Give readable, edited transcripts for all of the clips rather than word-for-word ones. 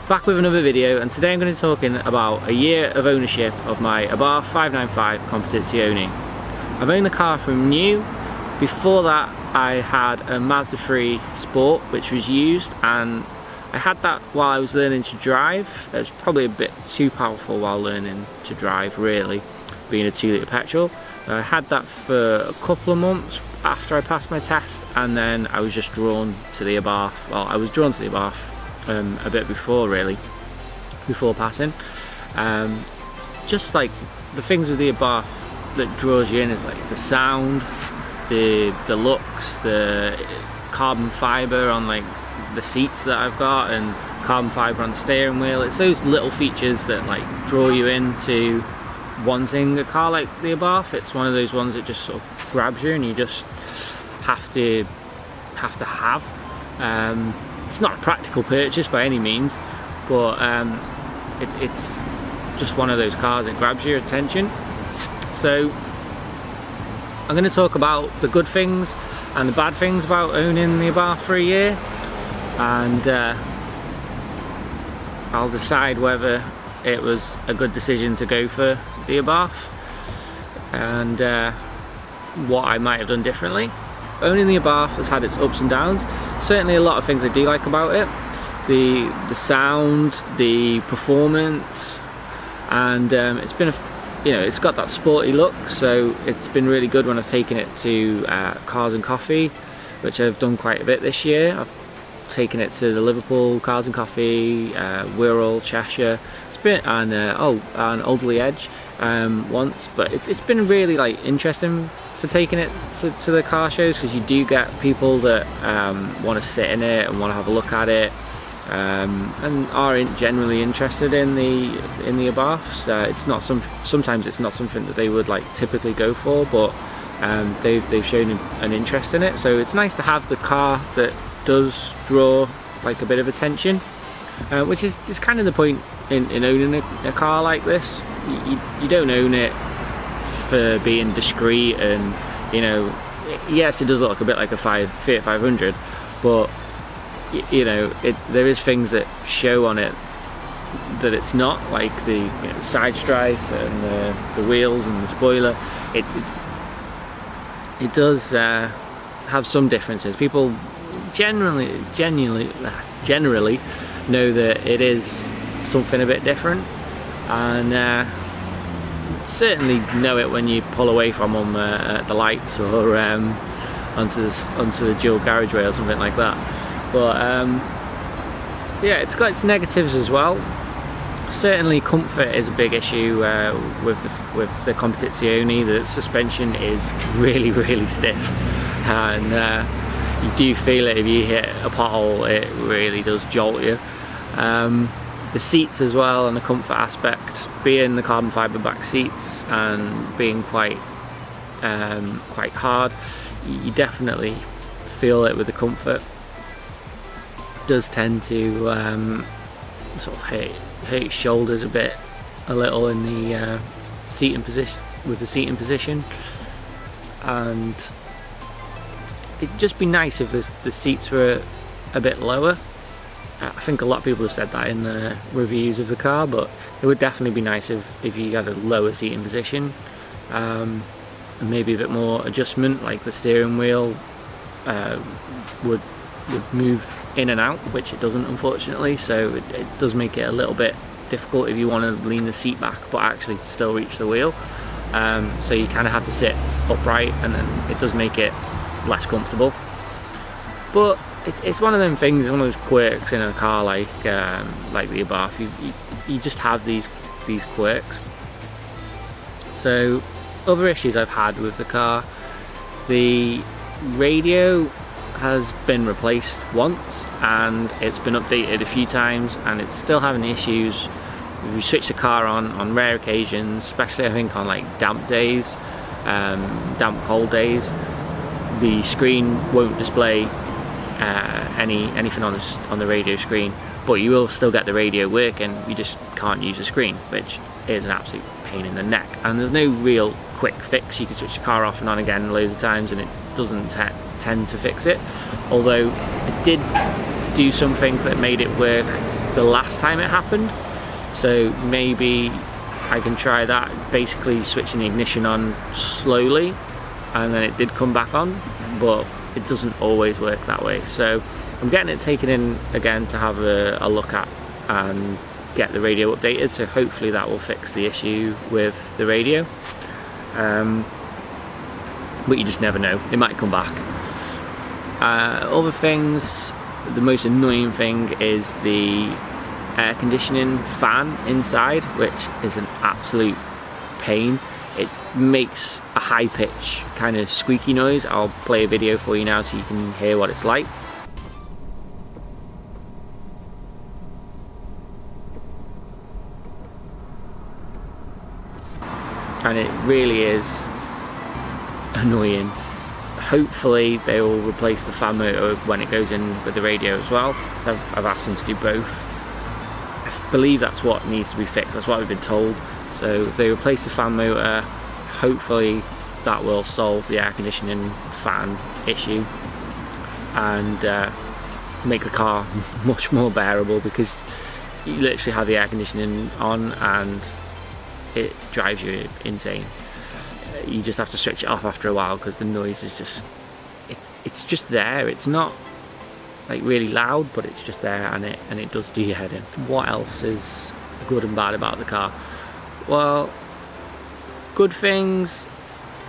Back with another video, and today I'm going to be talking about a year of ownership of my Abarth 595 Competizione. I've owned the car from new. Before that I had a Mazda 3 Sport which was used, and I had that while I was learning to drive. It was probably a bit too powerful while learning to drive, really, being a 2-litre petrol. I had that for a couple of months after I passed my test, and then I was just drawn to the Abarth. Well, I was drawn to the Abarth a bit before, really, before passing. Just like the things with the Abarth that draws you in is like the sound, the looks, the carbon fibre on like the seats that I've got, and carbon fibre on the steering wheel. It's those little features that like draw you into wanting a car like the Abarth. It's one of those ones that just sort of grabs you and you just have to have. It's not a practical purchase by any means, but it's just one of those cars that grabs your attention. So I'm going to talk about the good things and the bad things about owning the Abarth for a year, and I'll decide whether it was a good decision to go for the Abarth and what I might have done differently. Owning the Abarth has had its ups and downs. Certainly a lot of things I do like about it. The sound, the performance, and it's been it's got that sporty look, so it's been really good when I've taken it to Cars and Coffee, which I've done quite a bit this year. I've taken it to the Liverpool Cars and Coffee, Wirral, Cheshire, and Alderley Edge once, but it's been really like interesting for taking it to the car shows, because you do get people that want to sit in it and want to have a look at it, and are generally interested in the Abarths. It's not sometimes it's not something that they would like typically go for, but they've shown an interest in it. So it's nice to have the car that does draw like a bit of attention, which is kind of the point in owning a car like this. You don't own it for being discreet, and yes, it does look a bit like a Fiat 500, but there is things that show on it that it's not, like the side stripe and the wheels and the spoiler. It does have some differences. People generally know that it is something a bit different, and certainly know it when you pull away from them at the lights, or onto the dual carriageway or something like that. But yeah, it's got its negatives as well. Certainly comfort is a big issue with the Competizione. The suspension is really stiff, and you do feel it if you hit a pothole. It really does jolt you. The seats as well, and the comfort aspect, being the carbon fibre back seats and being quite hard, you definitely feel it with the comfort. It does tend to sort of hurt your shoulders a little in the seating position, and it'd just be nice if the seats were a bit lower. I think a lot of people have said that in the reviews of the car, but it would definitely be nice if you had a lower seating position, and maybe a bit more adjustment, like the steering wheel would move in and out, which it doesn't, unfortunately. So it does make it a little bit difficult if you want to lean the seat back but actually still reach the wheel. So you kind of have to sit upright, and then it does make it less comfortable. But it's one of them things, one of those quirks in a car like the Abarth. You just have these quirks. So other issues I've had with the car: the radio has been replaced once, and it's been updated a few times, and it's still having issues. We switch the car on rare occasions, especially I think on like damp days. damp cold days, the screen won't display anything on the radio screen, but you will still get the radio working. You just can't use the screen, which is an absolute pain in the neck. And there's no real quick fix. You can switch the car off and on again loads of times and it doesn't tend to fix it. Although it did do something that made it work the last time it happened, so maybe I can try that, basically switching the ignition on slowly, and then it did come back on, but it doesn't always work that way. So I'm getting it taken in again to have a look at and get the radio updated, so hopefully that will fix the issue with the radio. But you just never know, it might come back. Other things, the most annoying thing is the air conditioning fan inside, which is an absolute pain. It makes a high pitch kind of squeaky noise. I'll play a video for you now so you can hear what it's like. And it really is annoying. Hopefully they will replace the fan motor when it goes in with the radio as well, so I've asked them to do both. I believe that's what needs to be fixed, that's what we've been told. So if they replace the fan motor, hopefully that will solve the air conditioning fan issue and make the car much more bearable, because you literally have the air conditioning on and it drives you insane. You just have to switch it off after a while because the noise is just, it's just there. It's not like really loud, but it's just there, and it does do your head in. What else is good and bad about the car? Well, good things,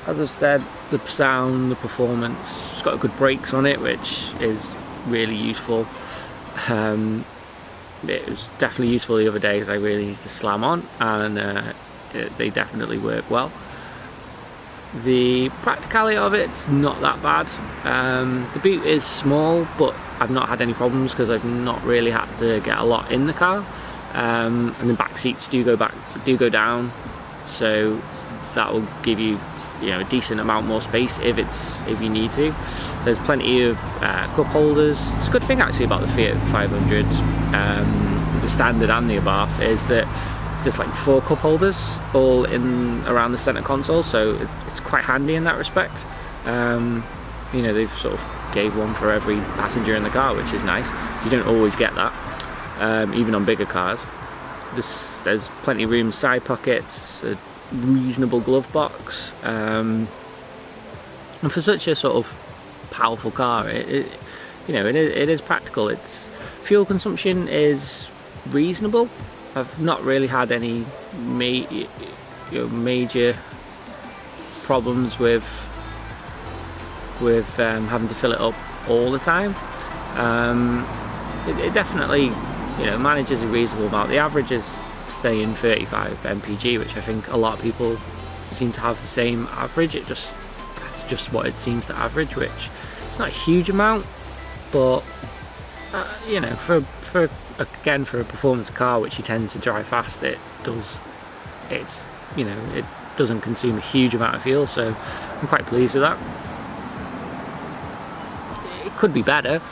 as I've said, the sound, the performance. It's got good brakes on it, which is really useful. It was definitely useful the other day because I really need to slam on, and they definitely work well. The practicality of it's not that bad. The boot is small, but I've not had any problems because I've not really had to get a lot in the car. And the back seats do go down, so that will give you, a decent amount more space if you need to. There's plenty of cup holders. It's a good thing actually about the Fiat 500, the standard and the Abarth, is that there's like 4 cup holders all in around the center console, so it's quite handy in that respect. They've sort of gave one for every passenger in the car, which is nice. You don't always get that, even on bigger cars. There's plenty of room, side pockets, a reasonable glove box, and for such a sort of powerful car, it is practical. Its fuel consumption is reasonable. I've not really had any major problems with having to fill it up all the time. It definitely manages a reasonable amount. The average is saying 35 mpg, which I think a lot of people seem to have the same average. That's just what it seems to average, which it's not a huge amount, but for a performance car, which you tend to drive fast, it doesn't consume a huge amount of fuel, so I'm quite pleased with that. It could be better.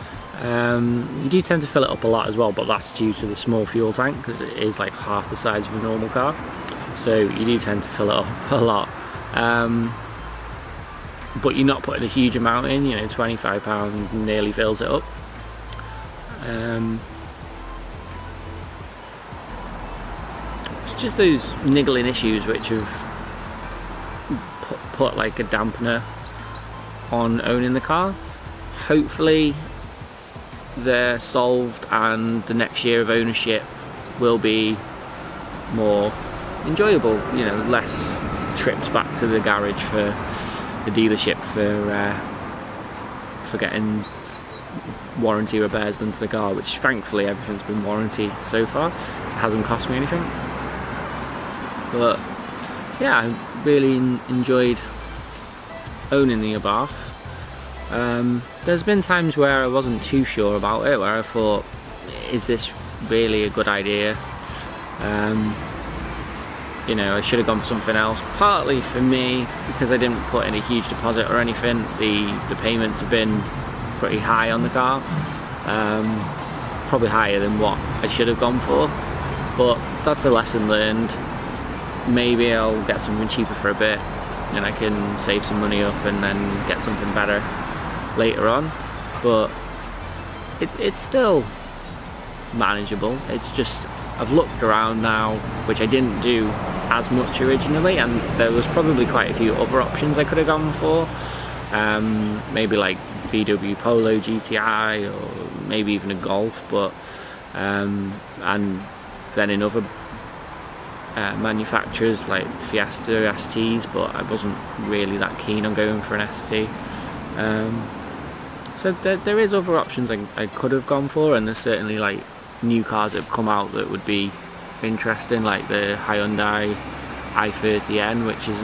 You do tend to fill it up a lot as well, but that's due to the small fuel tank, because it is like half the size of a normal car, so you do tend to fill it up a lot. But you're not putting a huge amount in. £25 nearly fills it up. It's just those niggling issues which have put like a dampener on owning the car. Hopefully they're solved and the next year of ownership will be more enjoyable, less trips back to the garage for the dealership for getting warranty repairs done to the car, which thankfully everything's been warranty so far, so it hasn't cost me anything. But yeah, I really enjoyed owning the Abarth. There's been times where I wasn't too sure about it, where I thought, is this really a good idea? you know, I should have gone for something else. Partly for me, because I didn't put in a huge deposit or anything, the payments have been pretty high on the car. Probably higher than what I should have gone for, but that's a lesson learned. Maybe I'll get something cheaper for a bit and I can save some money up and then get something better later on, but it's still manageable. It's just, I've looked around now, which I didn't do as much originally, and there was probably quite a few other options I could have gone for. Maybe like VW Polo GTI, or maybe even a Golf, but and then in other manufacturers like Fiesta STs, but I wasn't really that keen on going for an ST. So there is other options I could have gone for, and there's certainly like new cars that have come out that would be interesting, like the Hyundai i30N, which is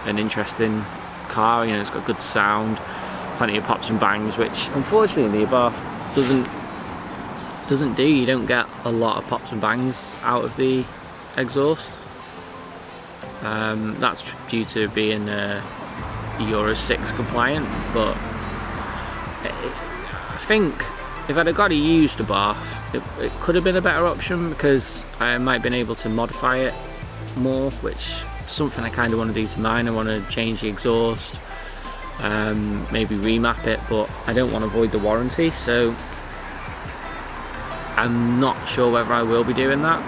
an interesting car. You know, it's got good sound, plenty of pops and bangs, which unfortunately the Abarth doesn't do. You don't get a lot of pops and bangs out of the exhaust. That's due to being Euro 6 compliant, but I think if I'd have got a used Abarth, it could have been a better option, because I might have been able to modify it more, which is something I kind of want to do to mine. I want to change the exhaust, maybe remap it, but I don't want to void the warranty, so I'm not sure whether I will be doing that.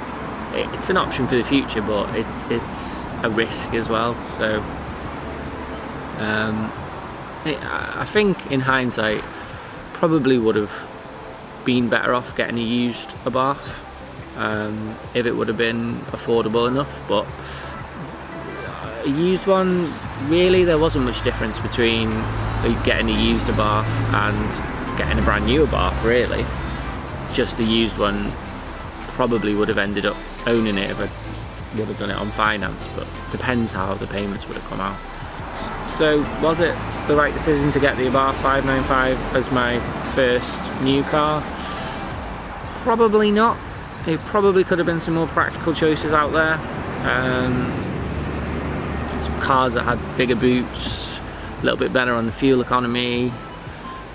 It's an option for the future, but it's a risk as well, so I think in hindsight probably would have been better off getting a used Abarth if it would have been affordable enough, but a used one, really there wasn't much difference between getting a used Abarth and getting a brand new Abarth, really. Just the used one probably would have ended up owning it if I would have done it on finance, but depends how the payments would have come out. So was it the right decision to get the Abarth 595 as my first new car? Probably not. It probably could have been some more practical choices out there. Some cars that had bigger boots, a little bit better on the fuel economy,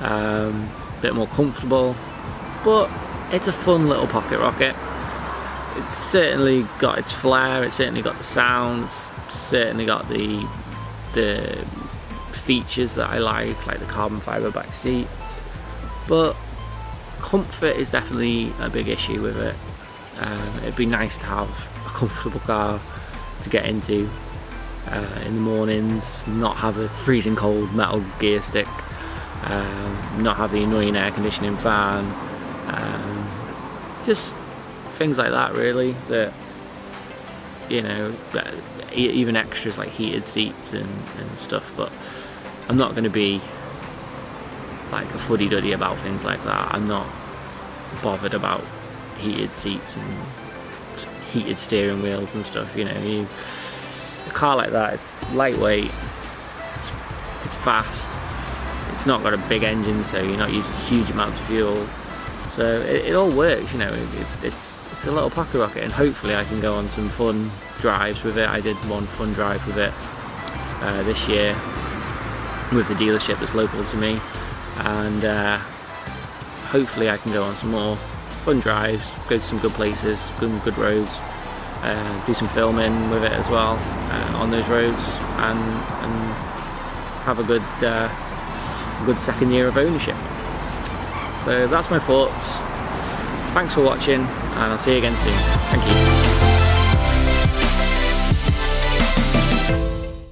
a bit more comfortable, but it's a fun little pocket rocket. It's certainly got its flair, it's certainly got the sound, it's certainly got the features that I like the carbon fibre back seats, but comfort is definitely a big issue with it. It'd be nice to have a comfortable car to get into in the mornings, not have a freezing cold metal gear stick, not have the annoying air conditioning fan, just things like that really, that, you know, even extras like heated seats and stuff, but I'm not going to be like a fuddy-duddy about things like that. I'm not bothered about heated seats and heated steering wheels and stuff, you know. A car like that, it's lightweight, it's fast, it's not got a big engine, so you're not using huge amounts of fuel, so it all works, you know. It's a little pocket rocket, and hopefully I can go on some fun drives with it. I did one fun drive with it this year with the dealership that's local to me, and hopefully I can go on some more fun drives, go to some good places, good roads, do some filming with it as well on those roads, and have a good second year of ownership. So that's my thoughts. Thanks for watching, and I'll see you again soon. Thank you.